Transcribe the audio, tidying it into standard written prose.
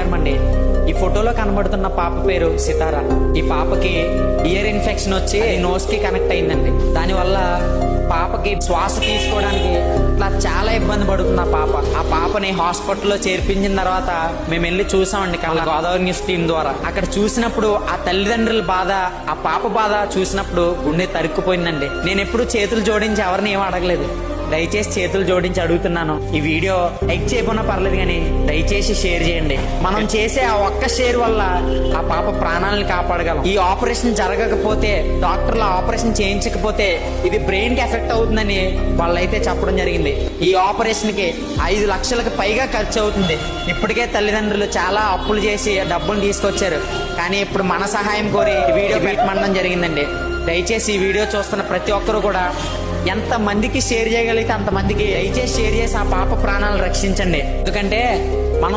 సహాయం అండి. ఈ ఫోటోలో కనబడుతున్న పాప పేరు సితారా. ఈ పాపకి ఇయర్ ఇన్ఫెక్షన్ వచ్చి నోస్ కి కనెక్ట్ అయిందండి. దానివల్ల పాపకి శ్వాస తీసుకోవడానికి ఇట్లా చాలా ఇబ్బంది పడుతుంది ఆ పాపని హాస్పిటల్లో చేర్పించిన తర్వాత మేము వెళ్ళి చూసామండి కళ్ళ గోదావరి న్యూస్ టీం ద్వారా. అక్కడ చూసినప్పుడు ఆ తల్లిదండ్రుల బాధ, ఆ పాప బాధ చూసినప్పుడు గుండె తరుక్కుపోయిందండి. నేను ఎప్పుడు చేతులు జోడించి ఎవరిని ఏం అడగలేదు. దయచేసి చేతులు జోడించి అడుగుతున్నాను, ఈ వీడియో లైక్ చేయకుండా పర్లేదు కానీ దయచేసి షేర్ చేయండి. మనం చేసే ఆ ఒక్క షేర్ వల్ల ఆ పాప ప్రాణాలను కాపాడగలం. ఈ ఆపరేషన్ జరగకపోతే, డాక్టర్లు ఆపరేషన్ చేయించకపోతే ఇది బ్రెయిన్ కి ఎఫెక్ట్ అవుతుందని వాళ్ళైతే చెప్పడం జరిగింది. ఈ ఆపరేషన్ కి 5 లక్షలకు పైగా ఖర్చు అవుతుంది. ఇప్పటికే తల్లిదండ్రులు చాలా అప్పులు చేసి డబ్బులు తీసుకొచ్చారు. కానీ ఇప్పుడు మన సహాయం కోరి వీడియో పెట్టమనడం జరిగిందండి. దయచేసి ఈ వీడియో చూస్తున్న ప్రతి ఒక్కరు కూడా ఎంత మందికి షేర్ చేయగలిగితే అంతమందికి దయచేసి షేర్ చేసి ఆ పాప ప్రాణాలను రక్షించండి. ఎందుకంటే